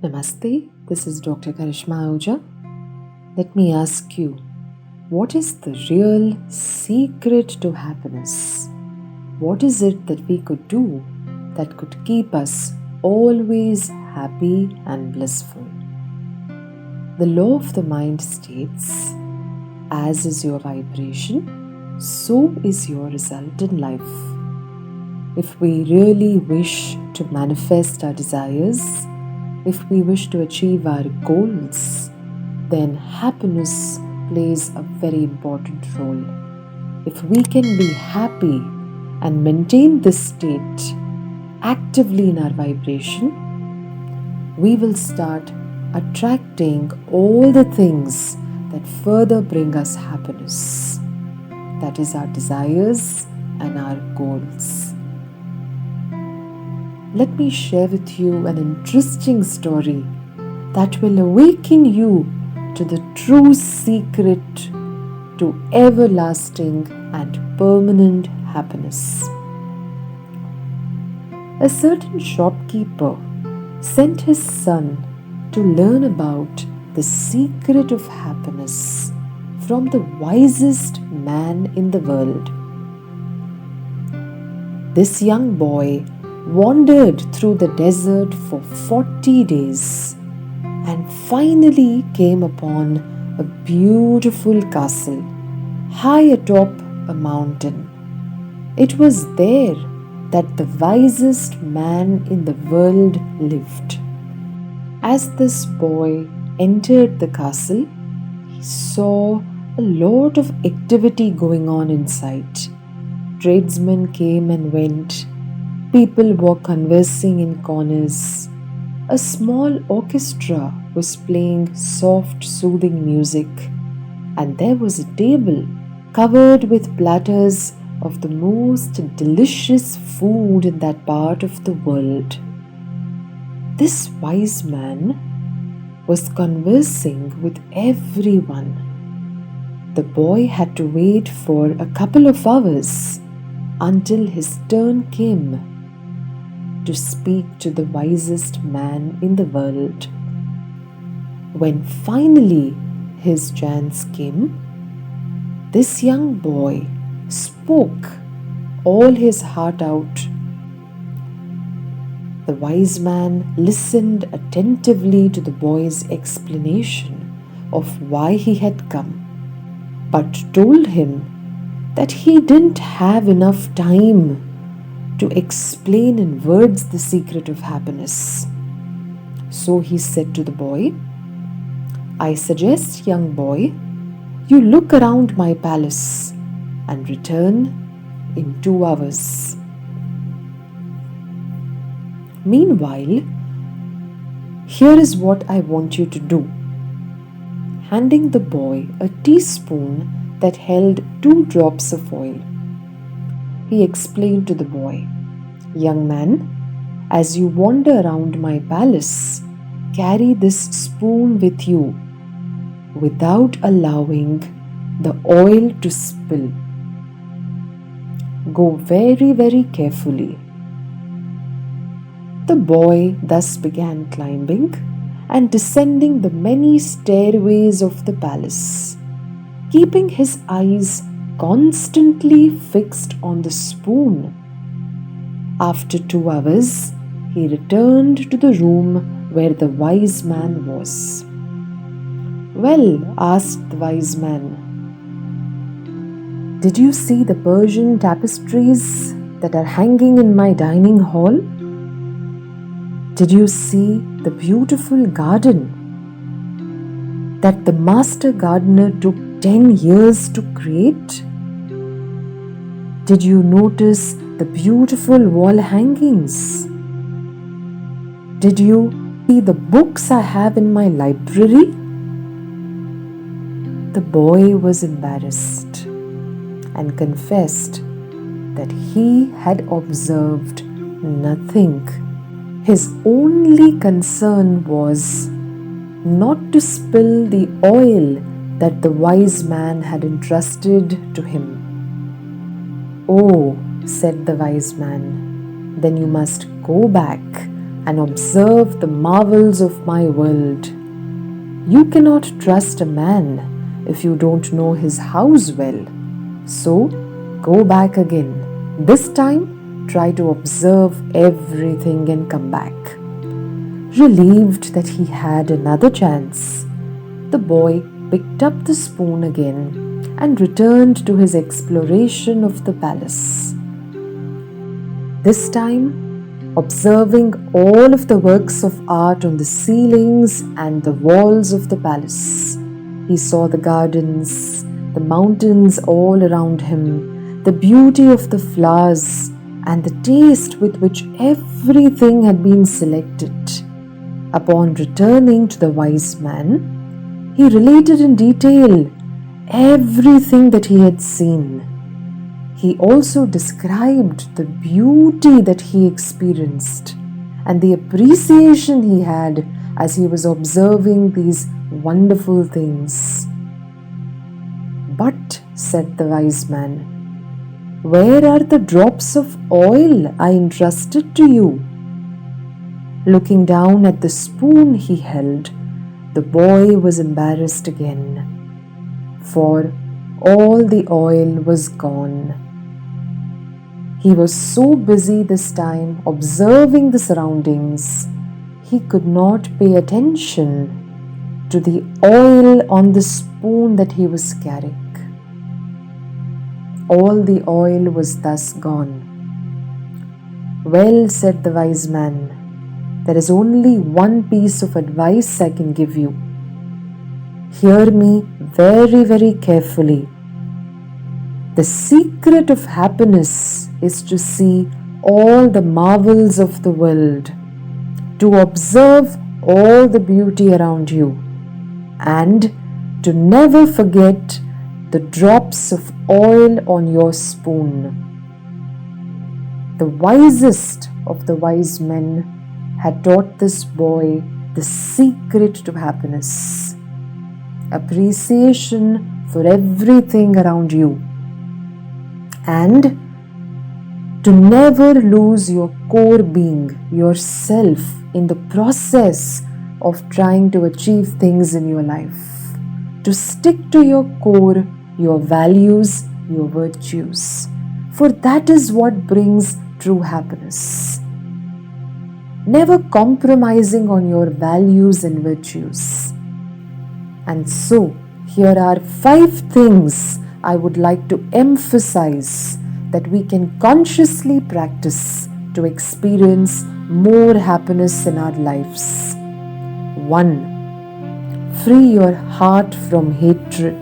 Namaste, this is Dr. Karishma Ahuja. Let me ask you, what is the real secret to happiness? What is it that we could do that could keep us always happy and blissful? The law of the mind states, as is your vibration, so is your result in life. If we really wish to manifest our desires, if we wish to achieve our goals, then happiness plays a very important role. If we can be happy and maintain this state actively in our vibration, we will start attracting all the things that further bring us happiness. That is our desires and our goals. Let me share with you an interesting story that will awaken you to the true secret to everlasting and permanent happiness. A certain shopkeeper sent his son to learn about the secret of happiness from the wisest man in the world. This young boy wandered through the desert for 40 days and finally came upon a beautiful castle high atop a mountain. It was there that the wisest man in the world lived. As this boy entered the castle, he saw a lot of activity going on inside. Tradesmen came and went. People were conversing in corners. A small orchestra was playing soft, soothing music, and there was a table covered with platters of the most delicious food in that part of the world. This wise man was conversing with everyone. The boy had to wait for a couple of hours until his turn came to speak to the wisest man in the world. When finally his chance came, this young boy spoke all his heart out. The wise man listened attentively to the boy's explanation of why he had come, but told him that he didn't have enough time to explain in words the secret of happiness. So he said to the boy, "I suggest, young boy, you look around my palace and return in 2 hours. Meanwhile, here is what I want you to do." Handing the boy a teaspoon that held 2 drops of oil, he explained to the boy, "Young man, as you wander around my palace, carry this spoon with you without allowing the oil to spill. Go very, very carefully." The boy thus began climbing and descending the many stairways of the palace, keeping his eyes constantly fixed on the spoon. After 2 hours, he returned to the room where the wise man was. "Well," asked the wise man, "did you see the Persian tapestries that are hanging in my dining hall? Did you see the beautiful garden that the master gardener took 10 years to create? Did you notice the beautiful wall hangings? Did you see the books I have in my library?" The boy was embarrassed and confessed that he had observed nothing. His only concern was not to spill the oil that the wise man had entrusted to him. "Oh," said the wise man, then you must go back and observe the marvels of my world. You cannot trust a man if you don't know his house well. So, go back again. This time, try to observe everything and come back. Relieved that he had another chance, the boy picked up the spoon again and returned to his exploration of the palace. This time, observing all of the works of art on the ceilings and the walls of the palace. He saw the gardens, the mountains all around him, the beauty of the flowers, and the taste with which everything had been selected. Upon returning to the wise man, he related in detail everything that he had seen. He also described the beauty that he experienced and the appreciation he had as he was observing these wonderful things. "But," said the wise man, "where are the drops of oil I entrusted to you?" Looking down at the spoon he held, the boy was embarrassed again, for all the oil was gone. He was so busy this time observing the surroundings, he could not pay attention to the oil on the spoon that he was carrying. All the oil was thus gone. "Well," said the wise man, "there is only one piece of advice I can give you. Hear me very, very carefully. The secret of happiness is to see all the marvels of the world, to observe all the beauty around you, and to never forget the drops of oil on your spoon." The wisest of the wise men had taught this boy the secret to happiness: appreciation for everything around you, and to never lose your core being, yourself, in the process of trying to achieve things in your life. To stick to your core, your values, your virtues, for that is what brings true happiness. Never compromising on your values and virtues. And so, here are 5 things I would like to emphasize that we can consciously practice to experience more happiness in our lives. 1. Free your heart from hatred.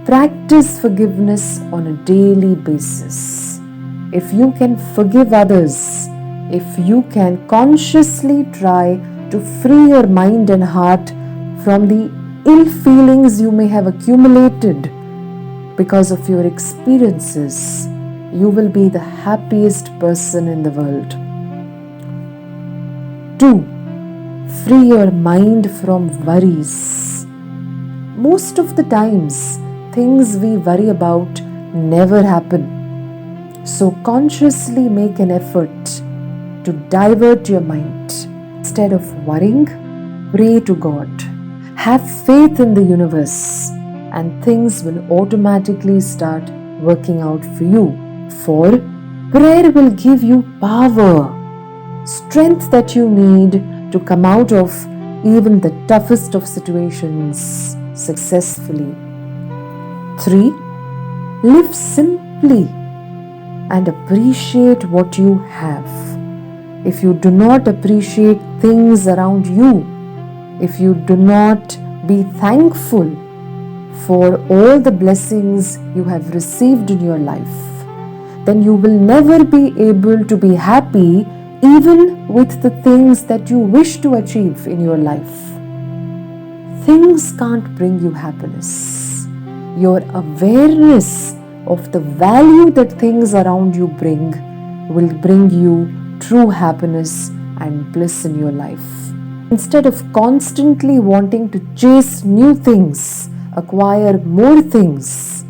Practice forgiveness on a daily basis. If you can forgive others, if you can consciously try to free your mind and heart from the ill feelings you may have accumulated because of your experiences, you will be the happiest person in the world. 2. Free your mind from worries. Most of the times, things we worry about never happen. So consciously make an effort to divert your mind. Instead of worrying, pray to God. Have faith in the universe, and things will automatically start working out for you. For prayer will give you power, strength that you need to come out of even the toughest of situations successfully. 3. Live simply and appreciate what you have. If you do not appreciate things around you, if you do not be thankful for all the blessings you have received in your life, then you will never be able to be happy even with the things that you wish to achieve in your life. Things can't bring you happiness. Your awareness of the value that things around you bring will bring you true happiness and bliss in your life. Instead of constantly wanting to chase new things, acquire more things,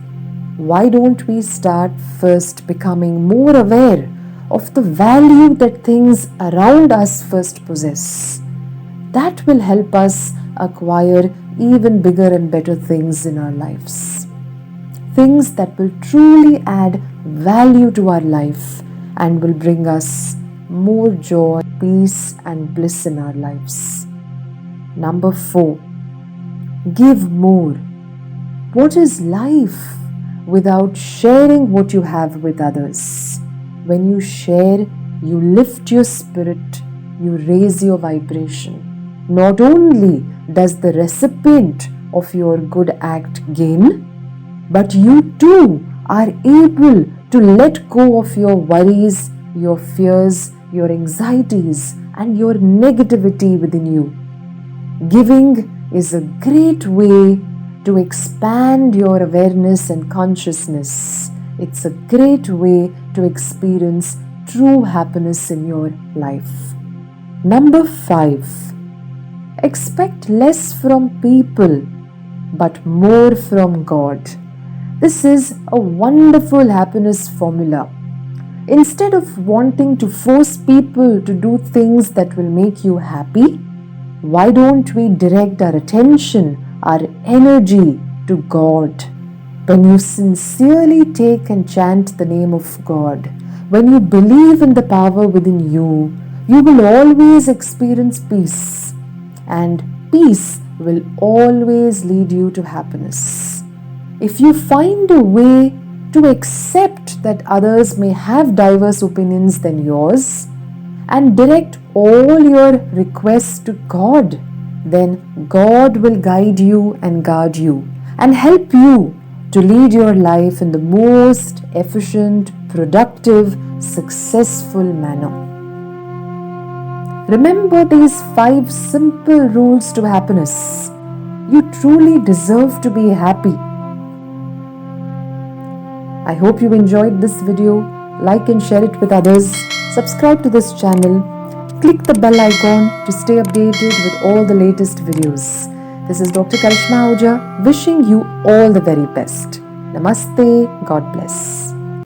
why don't we start first becoming more aware of the value that things around us first possess. That will help us acquire even bigger and better things in our lives. Things that will truly add value to our life and will bring us more joy, peace, and bliss in our lives. Number 4, give more. What is life without sharing what you have with others? When you share, you lift your spirit, you raise your vibration. Not only does the recipient of your good act gain, but you too are able to let go of your worries, your fears, your anxieties, and your negativity within you. Giving is a great way to expand your awareness and consciousness. It's a great way to experience true happiness in your life. Number 5, expect less from people but more from God. This is a wonderful happiness formula. Instead of wanting to force people to do things that will make you happy, why don't we direct our attention, our energy to God? When you sincerely take and chant the name of God, when you believe in the power within you, you will always experience peace. And peace will always lead you to happiness. If you find a way to accept that others may have diverse opinions than yours and direct all your requests to God, then God will guide you and guard you and help you to lead your life in the most efficient, productive, successful manner. Remember these 5 simple rules to happiness. You truly deserve to be happy. I hope you enjoyed this video. Like and share it with others. Subscribe to this channel. Click the bell icon to stay updated with all the latest videos. This is Dr. Karishma Ahuja wishing you all the very best. Namaste. God bless.